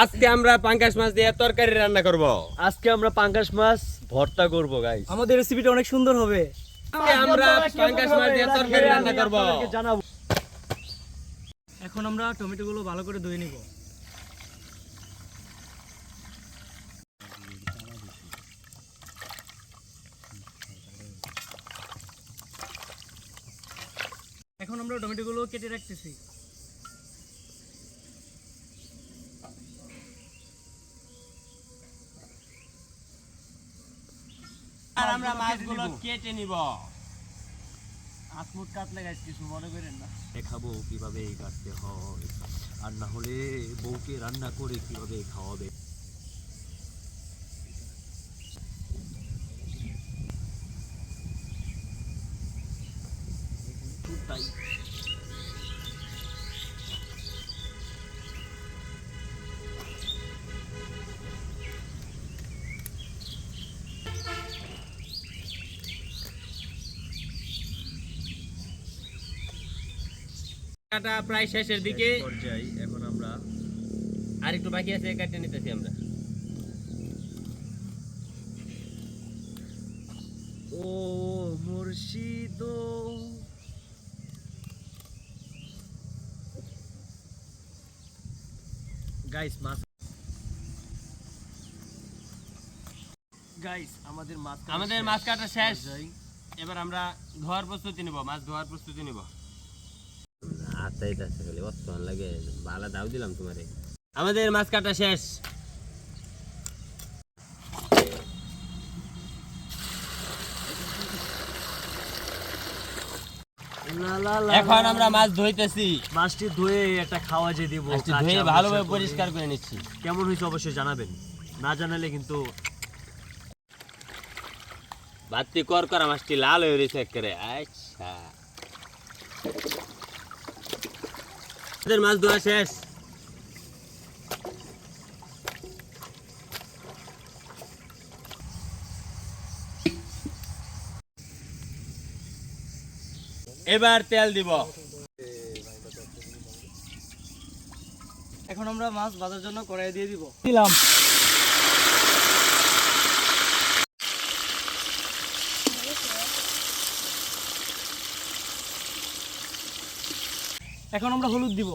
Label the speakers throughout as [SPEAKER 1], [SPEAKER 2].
[SPEAKER 1] আজকে আমরা পাঙ্গাস মাছ দিয়ে তরকারি রান্না করব।
[SPEAKER 2] আজকে আমরা পাঙ্গাস মাছ ভর্তা করব গাইস।
[SPEAKER 3] আমাদের রেসিপিটা অনেক সুন্দর হবে।
[SPEAKER 1] আজকে আমরা পাঙ্গাস মাছ দিয়ে তরকারি রান্না করব।
[SPEAKER 2] জানাবো।
[SPEAKER 3] এখন আমরা টমেটোগুলো ভালো করে ধুয়ে নিব। এখন আমরা টমেটোগুলো কেটে রাখতেছি।
[SPEAKER 1] আর আমরা মাছগুলো কেটে নিব।
[SPEAKER 3] আসমুট কাটলে গাইস কিছু মনে করেন না।
[SPEAKER 2] দেখাবো কিভাবে কাটতে হয়, আর না হলে বউকে রান্না করে কিভাবে খাওয়াবে। তাই
[SPEAKER 1] কাটা প্রায় শেষের দিকে,
[SPEAKER 2] পর্যায়ে এখন আমরা
[SPEAKER 1] আর একটু বাকি আছে, কাটে নিতেছি আমরা।
[SPEAKER 2] ও মুর্শিদ গাইস মাছ গাইস আমাদের
[SPEAKER 1] মাছ কাটা শেষ। এবার আমরা ধোয়ার প্রস্তুতি নিব, মাছ ধোয়ার প্রস্তুতি নিব। আমাদের মাছ কাটা শেষ। এখন আমরা মাছ ধুইতেছি।
[SPEAKER 2] মাছটি ধুয়ে একটা খাওয়া যে দিব,
[SPEAKER 1] ধুয়ে ভালোভাবে পরিষ্কার করে নিচ্ছি।
[SPEAKER 2] কেমন হয়েছে অবশ্যই জানাবেন, না জানালে কিন্তু
[SPEAKER 1] বাতি কর করা মাছটি লাল হয়ে রয়েছে একেবারে। আচ্ছা, আমাদের মাছ ধোয়া শেষ। এবার তেল দিব।
[SPEAKER 3] এখন আমরা মাছ ভাজার জন্য কড়াই দিয়ে দিব। দিলাম। এখন আমরা হলুদ দিব।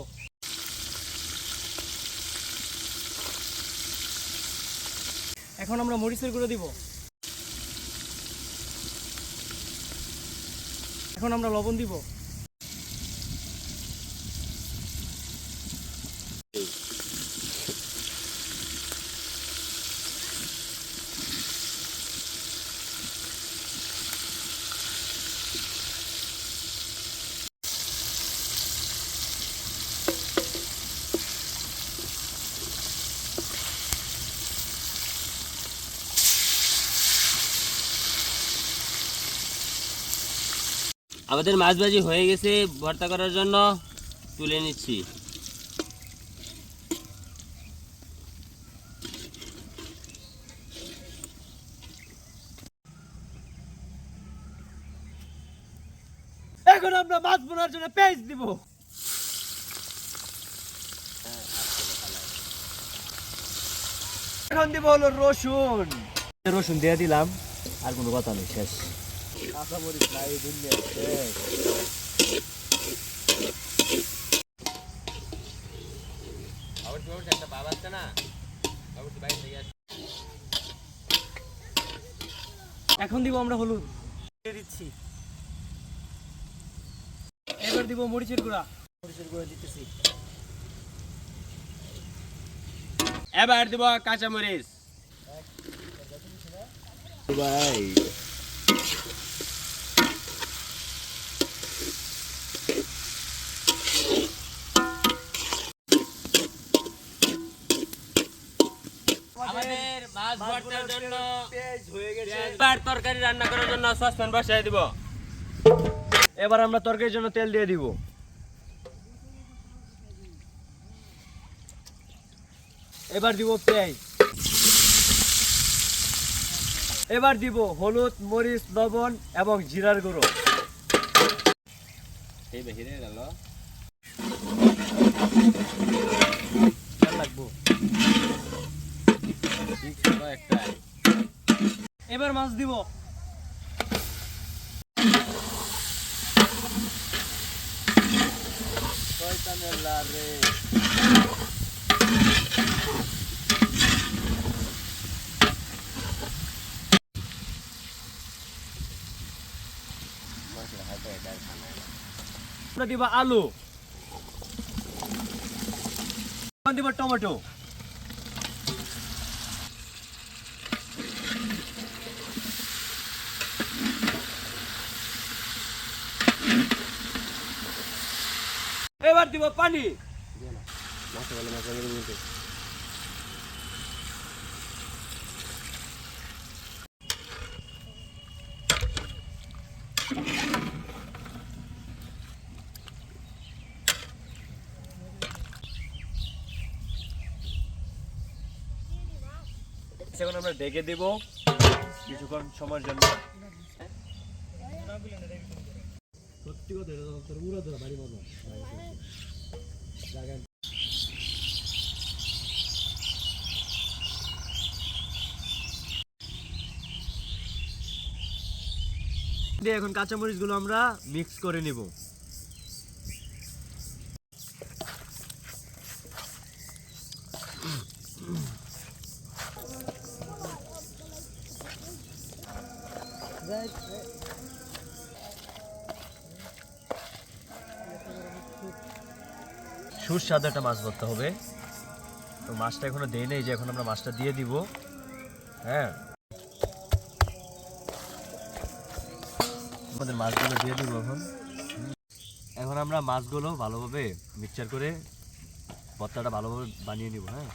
[SPEAKER 3] এখন আমরা মরিচের গুঁড়ো দিব। এখন আমরা লবণ দিব।
[SPEAKER 1] আমাদের মাছ ভাজি হয়ে গেছে, ভর্তা করার জন্য তুলে নিচ্ছি।
[SPEAKER 3] এখন আমরা মাছ বোনার জন্য পেঁয়াজ দিব। এখন দিব হলো রসুন।
[SPEAKER 2] রসুন দিয়ে দিলাম, আর কোনো কথা নেই, শেষ।
[SPEAKER 3] কাঁচামরিচ নাই দুনিয়া শেষ। এখন দিব আমরা হলুদ দিয়ে দিচ্ছি। এবার দিব মরিচের গুঁড়া। মরিচের গুঁড়া দিতেছি।
[SPEAKER 1] এবার দিব কাঁচামরিচ।
[SPEAKER 2] ভাই
[SPEAKER 1] আমাদের মাছ ভর্তার জন্য
[SPEAKER 3] পেঁয়াজ হয়ে গেছে।
[SPEAKER 1] এবার তরকারি রান্না করার জন্য সসপ্যান বসাই দিব।
[SPEAKER 2] এবার আমরা তরকারির জন্য তেল দিয়ে দিব। এবার দিব পেঁয়াজ। এবার দিব হলুদ, মরিচ, লবণ এবং জিরার গুঁড়ো।
[SPEAKER 1] এই বেশি গেল
[SPEAKER 2] লাগবো।
[SPEAKER 3] এবার মাছ দিব। আমরা দিব আলু, দিব টমেটো, এবার দিব পানি। এখন আমরা ঢেকে দেব কিছুক্ষণ সময়ের জন্য। সত্যি কথা তোর উড়া ধরা বাড়ি মতো এখন কাঁচামরিচ গুলো আমরা মিক্স করে নিব। সুস্বাদু একটা মাছ ধরতে হবে। তো মাছটা এখনো দেই নাই, যে এখন আমরা মাছটা দিয়ে দিব। হ্যাঁ, আমাদের মাছগুলো দিয়ে দিব। এখন আমরা মাছগুলো ভালোভাবে মিক্সচার করে ভর্তাটা ভালোভাবে বানিয়ে নিব। হ্যাঁ,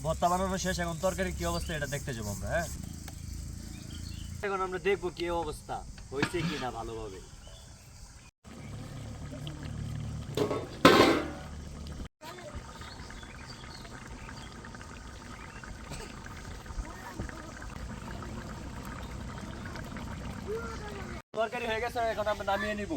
[SPEAKER 3] ভর্তা বানানো শেষ। এখন তরকারি কি অবস্থা এটা দেখতে যাবো আমরা। হ্যাঁ, এখন আমরা দেখবো কি অবস্থা হয়েছে কি না ভালোভাবে। তরকারি হয়ে গেছে, এখন আমরা নামিয়ে নিব।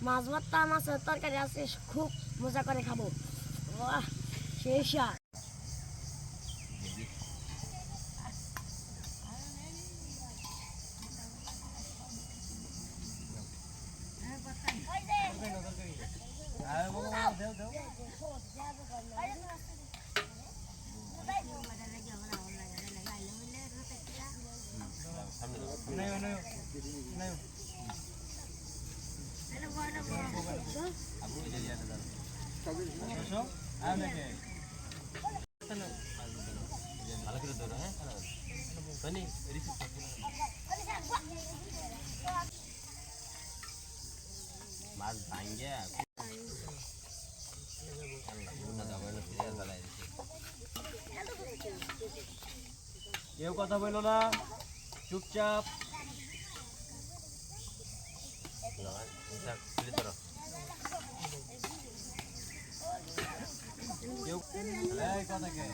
[SPEAKER 4] মাছ ভর্তা মাছের তরকারি আছে, খুব মজা করে খাবো। বাহ, সেই স্বাদ।
[SPEAKER 1] মাছ ভাঙ্গে
[SPEAKER 3] কেউ কথা বললো না, চুপচাপ। কথা কে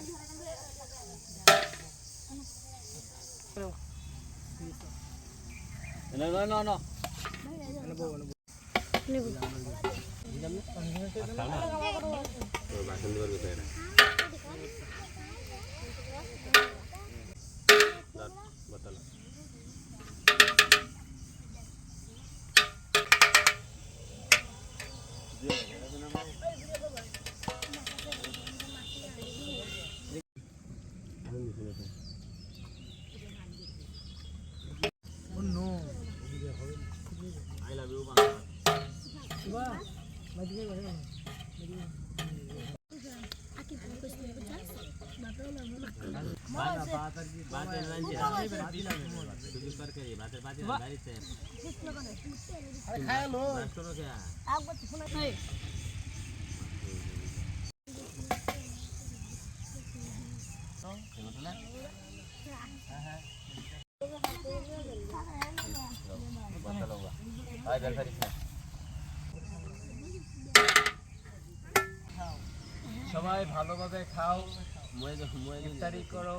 [SPEAKER 1] না
[SPEAKER 2] সবাই ভালোভাবে খাও, ইফতারি করো।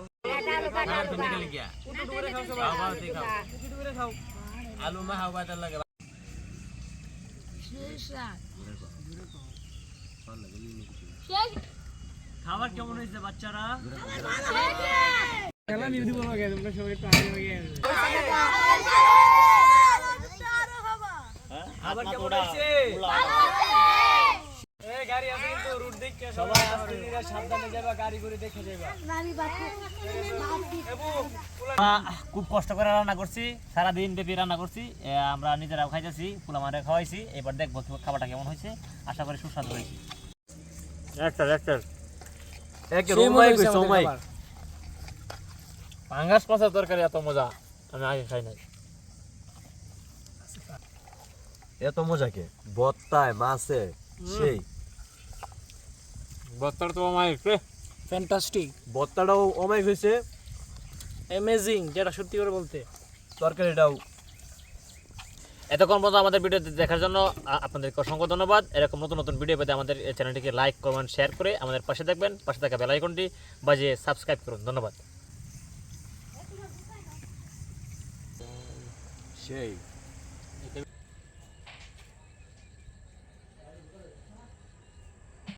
[SPEAKER 1] আলু মা হাওয়া তার লাগে
[SPEAKER 3] খাবার কেমন হয়েছে বাচ্চারা? খাবার কেমন হয়েছে? এই গাড়ি আছে কিন্তু রুট দেখে সবাই আস্তে ধীরে সাবধানে যাবা, গাড়ি করে দেখে যাবা। খুব কষ্ট করে রান্না করছি, সারাদিন ব্যাপী রান্না করছি, আমরা নিজেরাও খাইতেছি, পোলা মারে খাওয়াইছি। এবার দেখবো খাবারটা কেমন হয়েছে, আশা করি সুস্বাদু হয়েছে। পাঙ্গাস মাছের তরকারি এত মজা আমি আগে খাই নাই।
[SPEAKER 2] এত মজা কে ভর্তায় মাছে সেই
[SPEAKER 3] ভর্তাটা তো অমায়িক রে, ফ্যান্টাস্টিক,
[SPEAKER 2] ভর্তাটাও অমায়িক হয়েছে,
[SPEAKER 3] অ্যামেজিং, যেটা সত্যি করে বলতে।
[SPEAKER 2] তরকারিটাও।
[SPEAKER 3] এতক্ষণ পর্যন্ত আমাদের ভিডিও দেখার জন্য আপনাদেরকে অসংখ্য ধন্যবাদ। এরকম নতুন নতুন ভিডিও পেতে আমাদের চ্যানেলটিকে লাইক, কমেন্ট, শেয়ার করে আমাদের পাশে থাকবেন। পাশে থাকা বেল আইকনটি বাজিয়ে সাবস্ক্রাইব করুন। ধন্যবাদ।
[SPEAKER 2] সেই